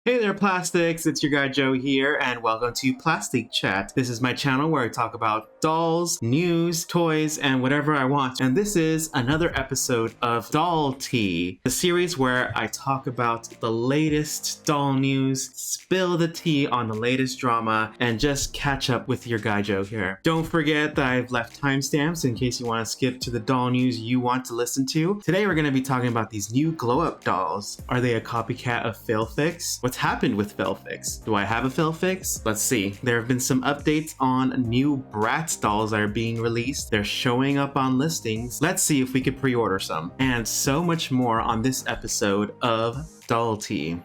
Hey there, plastics! It's your guy Joe here, and welcome to Plastic Chat. This is my channel where I talk about dolls, news, toys, and whatever I want. And this is another episode of Doll Tea, the series where I talk about the latest doll news, spill the tea on the latest drama, and just catch up with your guy Joe here. Don't forget that I've left timestamps in case you want to skip to the doll news you want to listen to. Today we're going to be talking about these new Glo Up dolls. Are they a copycat of Failfix? What's happened with Failfix? Do I have a Failfix? Let's see. There have been some updates on new Bratz dolls that are being released. They're showing up on listings. Let's see if we could pre-order some. And so much more on this episode of Doll Tea.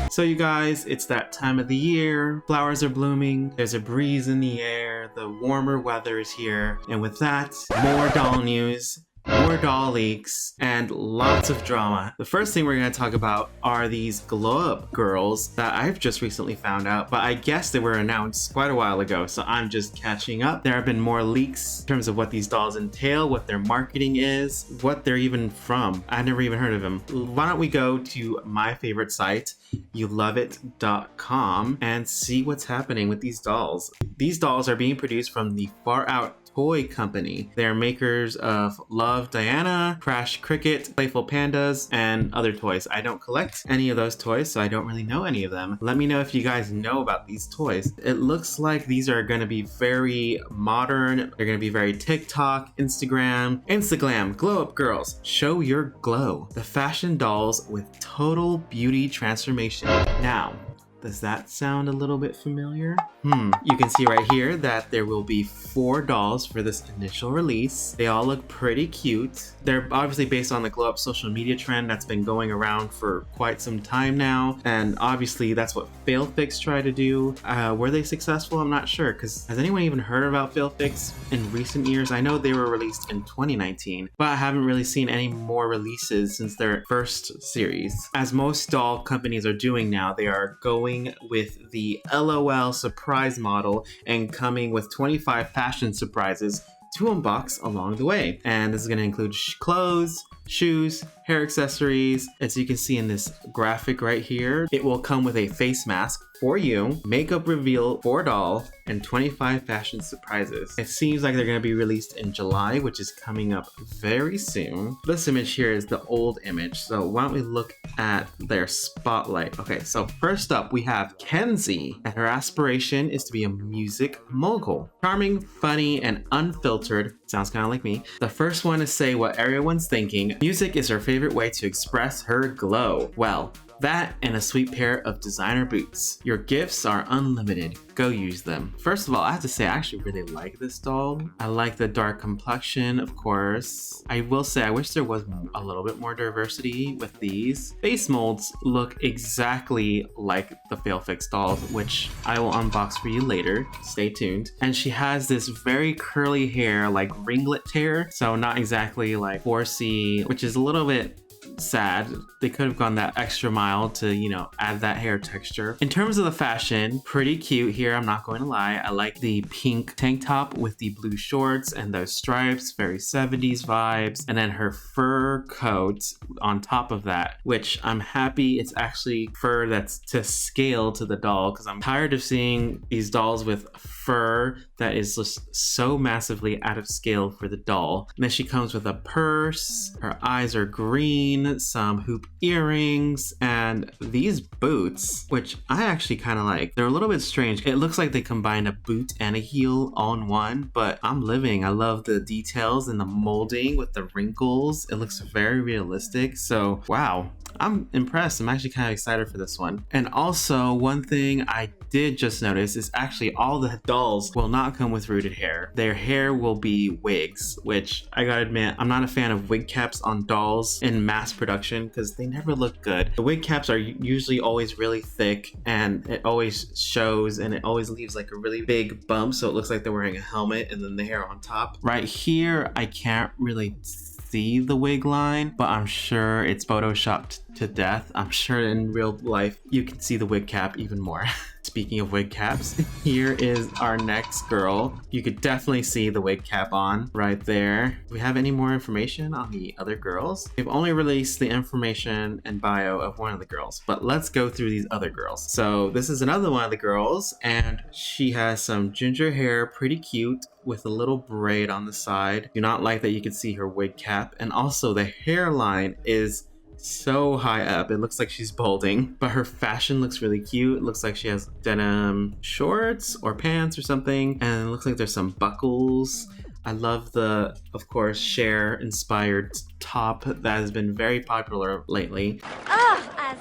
So you guys, it's that time of the year. Flowers are blooming. There's a breeze in the air. The warmer weather is here. And with that, more doll news, more doll leaks, and lots of drama. The first thing we're going to talk about are these Glo Up Girls that I've just recently found out, but I guess they were announced quite a while ago, so I'm just catching up. There have been more leaks in terms of what these dolls entail, what their marketing is, what they're even from. I've never even heard of them. Why don't we go to my favorite site, youloveit.com, and see what's happening with these dolls. These dolls are being produced from the Far Out Toy Company. They are makers of Love Diana, Crash Cricket, Playful Pandas, and other toys. I don't collect any of those toys, so I don't really know any of them. Let me know if you guys know about these toys. It looks like these are going to be very modern. They're going to be very TikTok, Instagram, Glo Up Girls. Show your glow. The fashion dolls with total beauty transformation. Now, does that sound a little bit familiar? You can see right here that there will be 4 dolls for this initial release. They all look pretty cute. They're obviously based on the Glo Up social media trend that's been going around for quite some time now. And obviously that's what Failfix tried to do. Were they successful? I'm not sure, because has anyone even heard about Failfix in recent years? I know they were released in 2019, but I haven't really seen any more releases since their first series. As most doll companies are doing now, they are going with the LOL surprise model and coming with 25 fashion surprises to unbox along the way. And this is going to include clothes, shoes, hair accessories. As you can see in this graphic right here, it will come with a face mask for you, makeup reveal for doll, and 25 fashion surprises. It seems like they're going to be released in July, which is coming up very soon. This image here is the old image, so why don't we look at their spotlight. Okay, so first up we have Kenzie, and her aspiration is to be a music mogul. Charming, funny, and unfiltered. Sounds kind of like me. The first one to say what everyone's thinking. Music is her favorite way to express her glow. Well, that and a sweet pair of designer boots. Your gifts are unlimited. Go use them. First of all, I have to say I actually really like this doll. I like the dark complexion, of course. I will say I wish there was a little bit more diversity with these. Face molds look exactly like the Failfix dolls, which I will unbox for you later. Stay tuned. And she has this very curly hair, like ringlet hair. So not exactly like 4C, which is a little bit sad. They could have gone that extra mile to, you know, add that hair texture. In terms of the fashion, pretty cute here, I'm not going to lie. I like the pink tank top with the blue shorts and those stripes, very 70s vibes. And then her fur coat on top of that, which I'm happy it's actually fur that's to scale to the doll, because I'm tired of seeing these dolls with fur that is just so massively out of scale for the doll. And then she comes with a purse, her eyes are green, some hoop earrings, and these boots, which I actually kind of like. They're a little bit strange. It looks like they combined a boot and a heel all in one, but I'm living. I love the details and the molding with the wrinkles. It looks very realistic. So wow, I'm impressed. I'm actually kind of excited for this one. And also, one thing I did just notice is actually all the dolls will not come with rooted hair. Their hair will be wigs, which I gotta admit, I'm not a fan of wig caps on dolls in mass production because they never look good. The wig caps are usually always really thick and it always shows, and it always leaves like a really big bump, so it looks like they're wearing a helmet and then the hair on top. Right here, I can't really see the wig line, but I'm sure it's photoshopped to death. I'm sure in real life you can see the wig cap even more. Speaking of wig caps, here is our next girl. You could definitely see the wig cap on right there. Do we have any more information on the other girls? They've only released the information and bio of one of the girls, but let's go through these other girls. So this is another one of the girls, and she has some ginger hair, pretty cute, with a little braid on the side. Do not like that you can see her wig cap, and also the hairline is so high up. It looks like she's balding, but her fashion looks really cute. It looks like she has denim shorts or pants or something, and it looks like there's some buckles. I love the, of course, Cher inspired top that has been very popular lately. Oh, as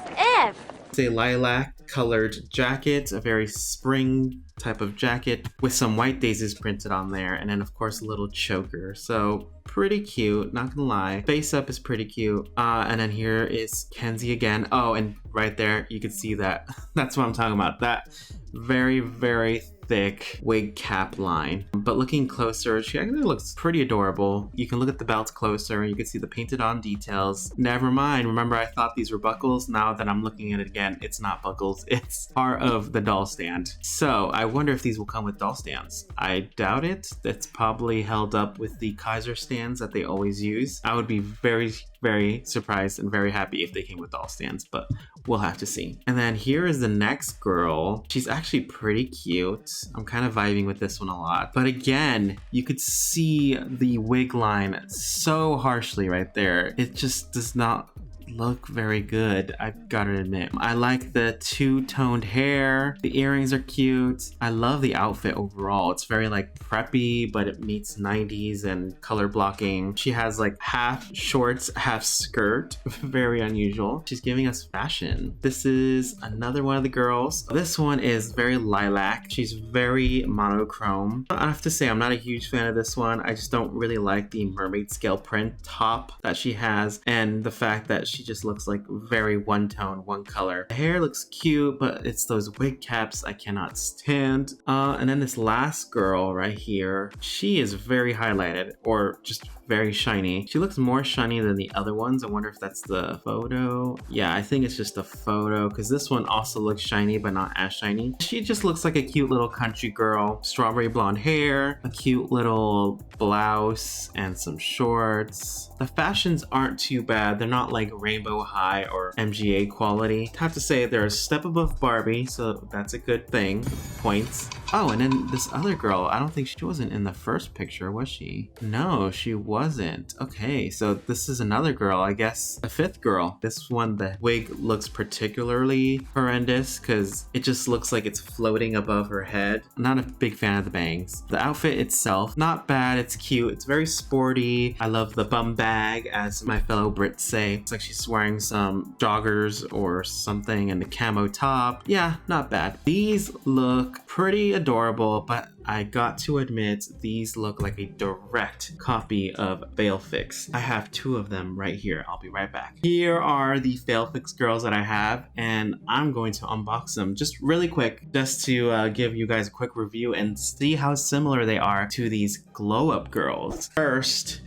if. It's a lilac colored jacket, a very spring type of jacket with some white daisies printed on there, and then of course a little choker. So pretty cute, not gonna lie. Face up is pretty cute. And then here is Kenzie again. Oh, and right there you can see that. That's what I'm talking about. That very, very thick wig cap line. But looking closer, she actually looks pretty adorable. You can look at the belt closer and you can see the painted on details. Never mind, remember I thought these were buckles? Now that I'm looking at it again, it's not buckles, it's part of the doll stand. So I wonder if these will come with doll stands. I doubt it. That's probably held up with the Kaiser stands that they always use. I would be very, very surprised and very happy if they came with doll stands, but we'll have to see. And then here is the next girl. She's actually pretty cute. I'm kind of vibing with this one a lot. But again, you could see the wig line so harshly right there. It just does not look very good, I've got to admit. I like the two-toned hair. The earrings are cute. I love the outfit overall. It's very like preppy, but it meets 90s and color blocking. She has like half shorts, half skirt. Very unusual. She's giving us fashion. This is another one of the girls. This one is very lilac. She's very monochrome. I have to say I'm not a huge fan of this one. I just don't really like the mermaid scale print top that she has, and the fact that she just looks like very one tone, one color. The hair looks cute, but it's those wig caps I cannot stand. And then this last girl right here, she is very highlighted, or just very shiny. She looks more shiny than the other ones. I wonder if that's the photo. Yeah, I think it's just a photo, because this one also looks shiny, but not as shiny. She just looks like a cute little country girl. Strawberry blonde hair, a cute little blouse, and some shorts. The fashions aren't too bad. They're not like Rainbow High or MGA quality. I have to say they're a step above Barbie, so that's a good thing. Points. Oh, and then this other girl, I don't think she wasn't in the first picture, was she? No, she wasn't. Okay, so this is another girl, I guess a fifth girl. This one, the wig looks particularly horrendous because it just looks like it's floating above her head. I'm not a big fan of the bangs. The outfit itself, not bad. It's cute. It's very sporty. I love the bum bag, as my fellow Brits say. It's like she's wearing some joggers or something, and the camo top. Yeah, not bad. These look pretty adorable, but I got to admit these look like a direct copy of Failfix. I have two of them right here. I'll be right back. Here are the Failfix girls that I have, and I'm going to unbox them just really quick, just to give you guys a quick review and see how similar they are to these Glo Up Girls. First,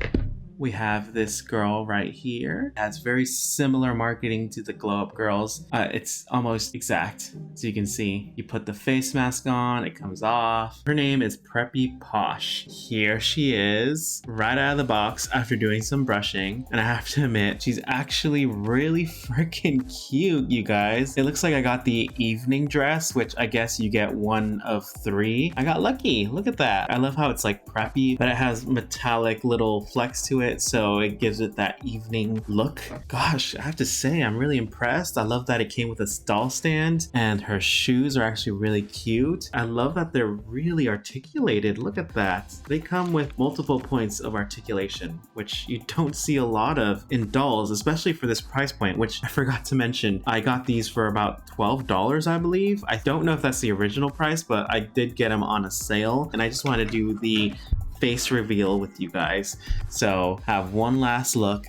we have this girl right here. It has very similar marketing to the Glo Up Girls. It's almost exact. So you can see, you put the face mask on, it comes off. Her name is Preppy Posh. Here she is, right out of the box after doing some brushing. And I have to admit, she's actually really freaking cute, you guys. It looks like I got the evening dress, which I guess you get one of 3. I got lucky, look at that. I love how it's like preppy, but it has metallic little flecks to it, so it gives it that evening look. Gosh, I have to say I'm really impressed. I love that it came with a doll stand, and her shoes are actually really cute. I love that they're really articulated. Look at that. They come with multiple points of articulation, which you don't see a lot of in dolls, especially for this price point, which I forgot to mention. I got these for about $12, I believe. I don't know if that's the original price, but I did get them on a sale, and I just want to do the face reveal with you guys. So have one last look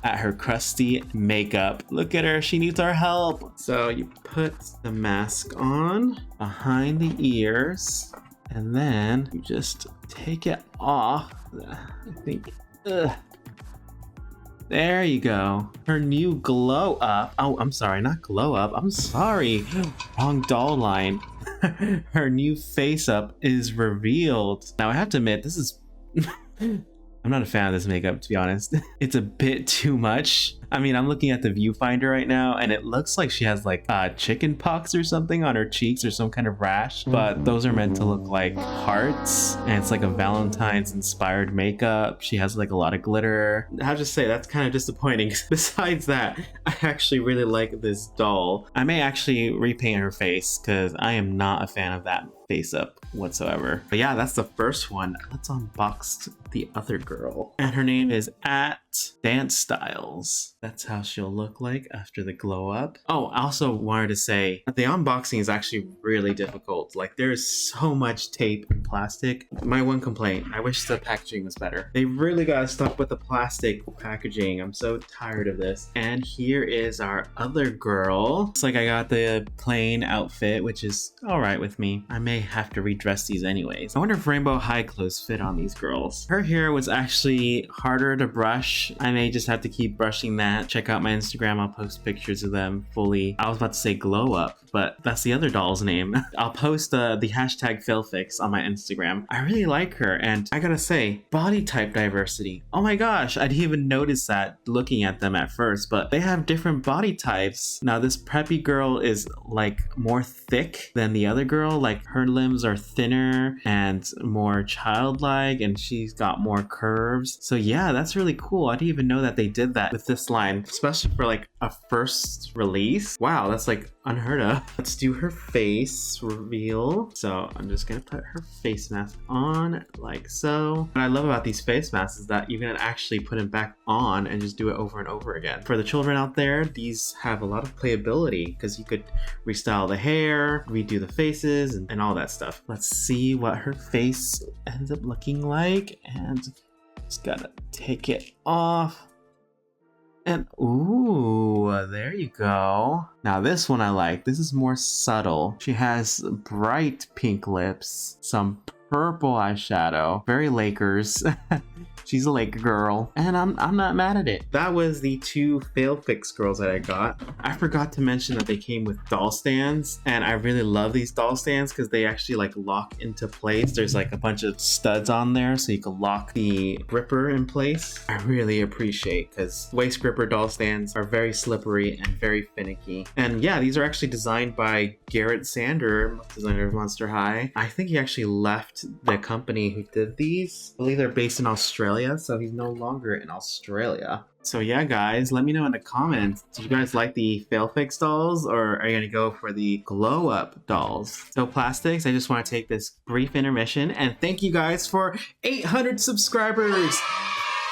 at her crusty makeup. Look at her, she needs our help. So you put the mask on behind the ears, and then you just take it off. I think, There you go. Her new glow up. Oh, I'm sorry, not glow up. I'm sorry. Wrong doll line. Her new face up is revealed. Now I have to admit, this is I'm not a fan of this makeup, to be honest. It's a bit too much. I mean, I'm looking at the viewfinder right now and it looks like she has like chicken pox or something on her cheeks or some kind of rash, but those are meant to look like hearts and it's like a Valentine's inspired makeup. She has like a lot of glitter. I have to say that's kind of disappointing. Besides that, I actually really like this doll. I may actually repaint her face because I am not a fan of that face up whatsoever. But yeah, that's the first one. Let's unbox the other girl. And her name is Dance Styles. That's how she'll look like after the glow up. Oh, I also wanted to say the unboxing is actually really difficult. Like there's so much tape and plastic. My one complaint, I wish the packaging was better. They really got stuck with the plastic packaging. I'm so tired of this. And here is our other girl. Looks like I got the plain outfit, which is all right with me. I may have to redress these anyways. I wonder if rainbow high clothes fit on these girls. Her hair was actually harder to brush. I may just have to keep brushing that. Check out my Instagram. I'll post pictures of them fully. I was about to say glow up, but that's the other doll's name. I'll post the hashtag failfix on my Instagram. I really like her, and I gotta say, body type diversity. Oh my gosh, I didn't even notice that looking at them at first, but they have different body types. Now this preppy girl is like more thick than the other girl. Like her limbs are thinner and more childlike, and she's got more curves. So yeah, that's really cool. I didn't even know that they did that with this line, especially for like a first release. Wow, that's like unheard of. Let's do her face reveal. So I'm just gonna put her face mask on like so. What I love about these face masks is that you can actually put them back on and just do it over and over again. For the children out there, these have a lot of playability because you could restyle the hair, redo the faces, and all that stuff. Let's see what her face ends up looking like, and just gotta take it off. And ooh, there you go. Now this one I like. This is more subtle. She has bright pink lips, some purple eyeshadow, very Lakers. She's a Laker girl, and I'm not mad at it. That was the two fail fix girls that I got. I forgot to mention that they came with doll stands, and I really love these doll stands because they actually like lock into place. There's like a bunch of studs on there so you can lock the gripper in place. I really appreciate because waist gripper doll stands are very slippery and very finicky. And yeah, these are actually designed by Garrett Sander, designer of Monster High. I think he actually left the company who did these. I believe they're based in Australia, so he's no longer in Australia. So yeah, guys, let me know in the comments. Do you guys like the fail fix dolls, or are you gonna go for the glow up dolls? So plastics, I just want to take this brief intermission and thank you guys for 800 subscribers.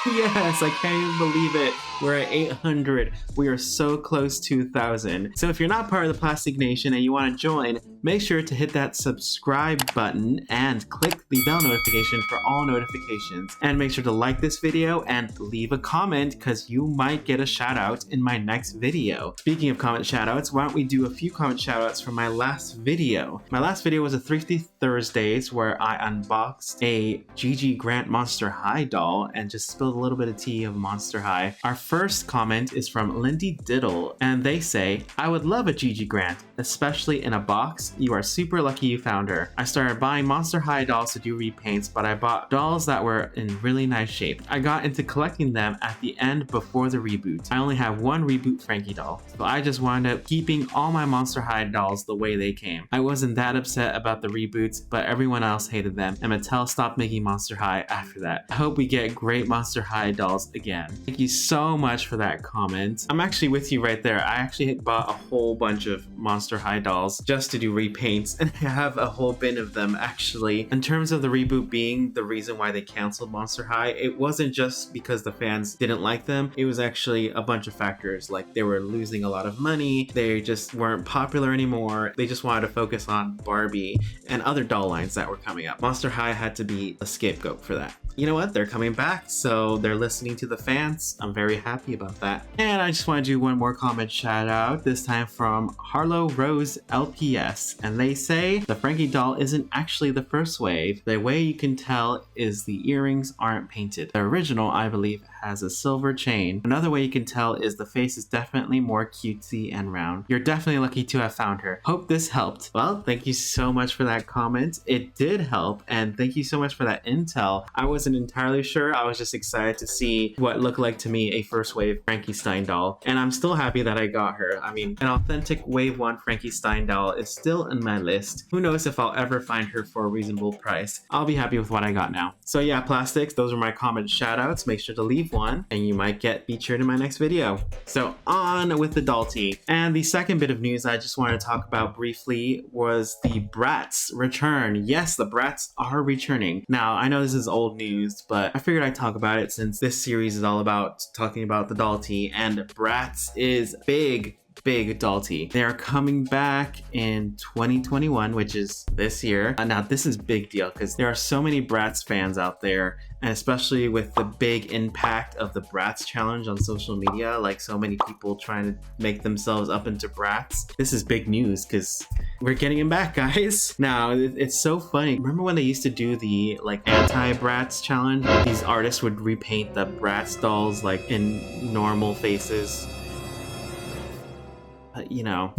Yes, I can't even believe it. We're at 800. We are so close to 1,000. So if you're not part of the Plastic Nation and you want to join, make sure to hit that subscribe button and click the bell notification for all notifications. And make sure to like this video and leave a comment because you might get a shout out in my next video. Speaking of comment shout outs, why don't we do a few comment shout outs from my last video. My last video was a Thrifty Thursdays where I unboxed a Gigi Grant Monster High doll and just spilled a little bit of tea of Monster High. Our first comment is from Lindy Diddle, and they say, I would love a Gigi Grant, especially in a box. You are super lucky you found her. I started buying Monster High dolls to do repaints, but I bought dolls that were in really nice shape. I got into collecting them at the end before the reboot. I only have one reboot Frankie doll, so I just wound up keeping all my Monster High dolls the way they came. I wasn't that upset about the reboots, but everyone else hated them, and Mattel stopped making Monster High after that. I hope we get great Monster High dolls again. Thank you so much for that comment. I'm actually with you right there. I actually bought a whole bunch of Monster High dolls just to do repaints, and I have a whole bin of them actually. In terms of the reboot being the reason why they canceled Monster High, it wasn't just because the fans didn't like them. It was actually a bunch of factors, like they were losing a lot of money, they just weren't popular anymore, they just wanted to focus on Barbie and other doll lines that were coming up. Monster High had to be a scapegoat for that. You know what? They're coming back, so they're listening to the fans. I'm very happy about that. And I just want to do one more comment shout out, this time from Harlow Rose LPS. And they say, the Frankie doll isn't actually the first wave. The way you can tell is the earrings aren't painted. The original, I believe, has a silver chain. Another way you can tell is the face is definitely more cutesy and round. You're definitely lucky to have found her. Hope this helped. Well, thank you so much for that comment. It did help, and thank you so much for that intel. I wasn't entirely sure. I was just excited to see what looked like to me a first wave Frankenstein doll, and I'm still happy that I got her. I mean, an authentic wave 1 Frankenstein doll is still in my list. Who knows if I'll ever find her for a reasonable price. I'll be happy with what I got now. So yeah, plastics, those are my comment shoutouts. Make sure to leave one and you might get featured in my next video. So on with the doll tea. And the second bit of news I just wanted to talk about briefly was the Bratz return. Yes, the Bratz are returning. Now, I know this is old news, but I figured I'd talk about it since this series is all about talking about the doll tea, and Bratz is big doll tea. They are coming back in 2021, which is this year. Now this is big deal because there are so many Bratz fans out there, and especially with the big impact of the Bratz challenge on social media, like so many people trying to make themselves up into Bratz. This is big news because we're getting them back, guys. Now it's so funny. Remember when they used to do the like anti-Bratz challenge? These artists would repaint the Bratz dolls like in normal faces. You know,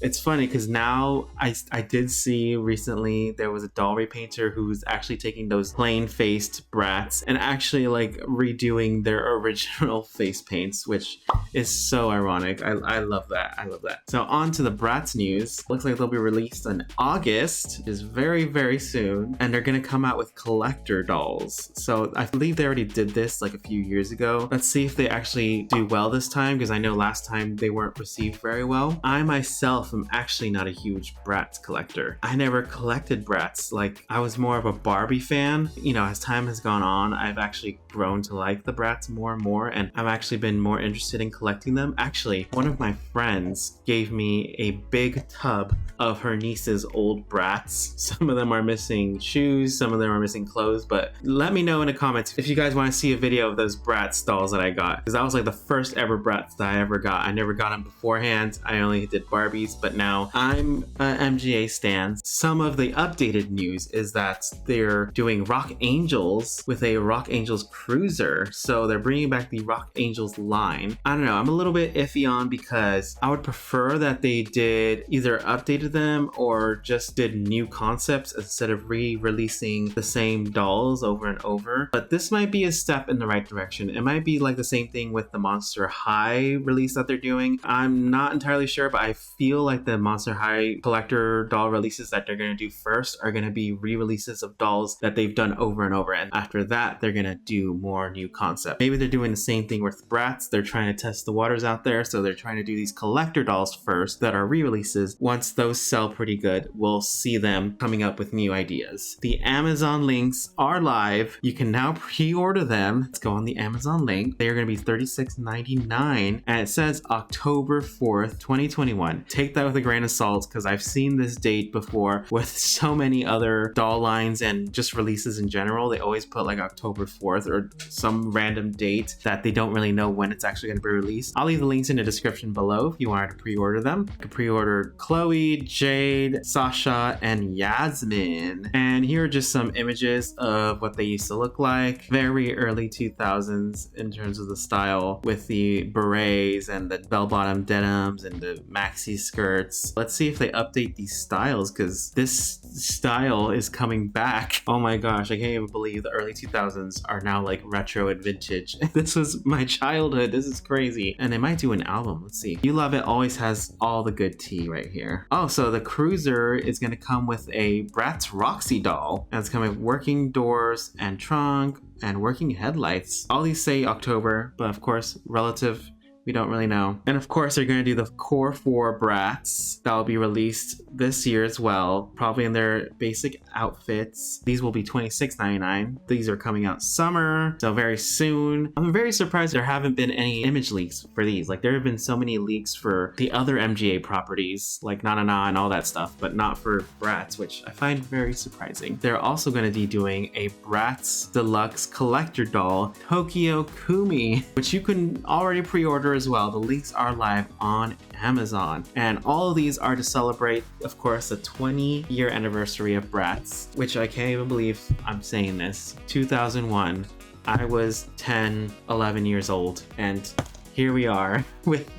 it's funny because now I did see recently there was a doll repainter who's actually taking those plain faced Bratz and actually like redoing their original face paints, which is so ironic. I love that. I love that. So on to the Bratz news. Looks like they'll be released in August, which is very soon, and they're gonna come out with collector dolls. So I believe they already did this like a few years ago. Let's see if they actually do well this time, because I know last time they weren't received very well. I myself am actually not a huge Bratz collector. I never collected Bratz. Like, I was more of a Barbie fan. You know, as time has gone on, I've actually grown to like the Bratz more and more, and I've actually been more interested in collecting them. Actually, one of my friends gave me a big tub of her niece's old Bratz. Some of them are missing shoes, some of them are missing clothes, but let me know in the comments if you guys want to see a video of those Bratz dolls that I got, because that was like the first ever Bratz that I ever got. I never got them beforehand. I only did Barbies, but now I'm an MGA stan. Some of the updated news is that they're doing Rock Angels with a Rock Angels cruiser. So they're bringing back the Rock Angels line. I don't know, I'm a little bit iffy on, because I would prefer that they did either updated them or just did new concepts instead of re-releasing the same dolls over and over. But this might be a step in the right direction. It might be like the same thing with the Monster High release that they're doing. I'm not entirely sure, but I feel like the Monster High collector doll releases that they're going to do first are going to be re-releases of dolls that they've done over and over, and after that they're going to do more new concepts. Maybe they're doing the same thing with Bratz. They're trying to test the waters out there, so they're trying to do these collector dolls first that are re-releases. Once those sell pretty good, we'll see them coming up with new ideas. The Amazon links are live. You can now pre-order them. Let's go on the Amazon link. They are going to be $36.99, and it says October 4th 2021. Take that with a grain of salt, because I've seen this date before with so many other doll lines and just releases in general. They always put like October 4th or some random date that they don't really know when it's actually going to be released. I'll leave the links in the description below if you wanted to pre-order them. You can pre-order Chloe, Jade, Sasha, and Yasmin. And here are just some images of what they used to look like. Very early 2000s in terms of the style, with the berets and the bell-bottom denims and the maxi skirts. Let's see if they update these styles, because this style is coming back. Oh my gosh, I can't even believe the early 2000s are now like retro and vintage. This was my childhood. This is crazy. And they might do an album. Let's see. You Love It always has all the good tea right here. Oh, so the cruiser is going to come with a Bratz Roxy doll, and it's coming with working doors and trunk and working headlights. All these say October, but of course, relative, we don't really know. And of course, they're going to do the Core 4 Bratz that will be released this year as well, probably in their basic outfits. These will be $26.99. These are coming out summer, so very soon. I'm very surprised there haven't been any image leaks for these. Like, there have been so many leaks for the other MGA properties, like Na Na Na and all that stuff, but not for Bratz, which I find very surprising. They're also going to be doing a Bratz Deluxe Collector Doll, Tokyo Kumi, which you can already pre-order as well. The links are live on Amazon, and all of these are to celebrate, of course, the 20-year anniversary of Bratz, which I can't even believe I'm saying this. 2001, I was 10, 11 years old, and here we are with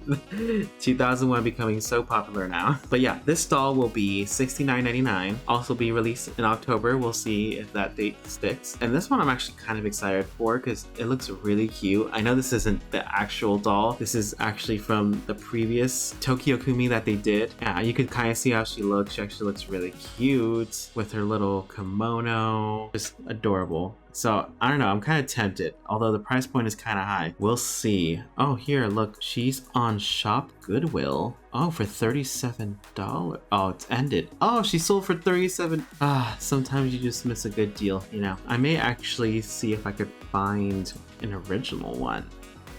2001 becoming so popular now. But yeah, this doll will be $69.99. Also be released in October. We'll see if that date sticks. And this one I'm actually kind of excited for because it looks really cute. I know this isn't the actual doll. This is actually from the previous Tokyo Kumi that they did. Yeah, you could kind of see how she looks. She actually looks really cute with her little kimono. Just adorable. So I don't know, I'm kind of tempted, although the price point is kind of high. We'll see. Oh, here, look, she's on Shop Goodwill. Oh, for $37. Oh, it's ended. Oh, she sold for $37. Sometimes you just miss a good deal, you know. I may actually see if I could find an original one.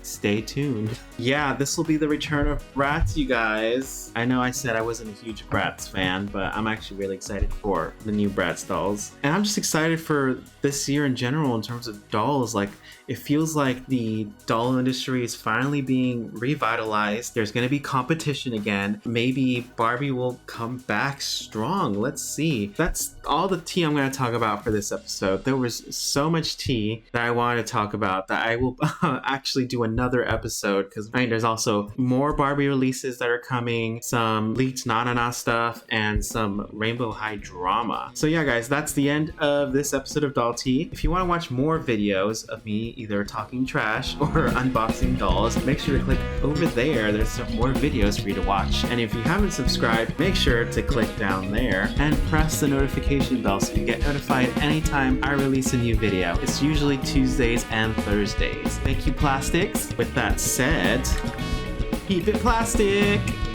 Stay tuned. Yeah, this will be the return of Bratz, you guys. I know I said I wasn't a huge Bratz fan, but I'm actually really excited for the new Bratz dolls. And I'm just excited for this year in general in terms of dolls. Like, it feels like the doll industry is finally being revitalized. There's gonna be competition again. Maybe Barbie will come back strong. Let's see. That's all the tea I'm gonna talk about for this episode. There was so much tea that I wanted to talk about that I will actually do another episode, because there's also more Barbie releases that are coming, some leaked Nanana stuff, and some Rainbow High drama. So yeah, guys, that's the end of this episode of Doll Tea. If you want to watch more videos of me either talking trash or unboxing dolls, make sure to click over there. There's some more videos for you to watch. And if you haven't subscribed, make sure to click down there and press the notification bell so you get notified anytime I release a new video. It's usually Tuesdays and Thursdays. Thank you, plastics. With that said, keep it plastic!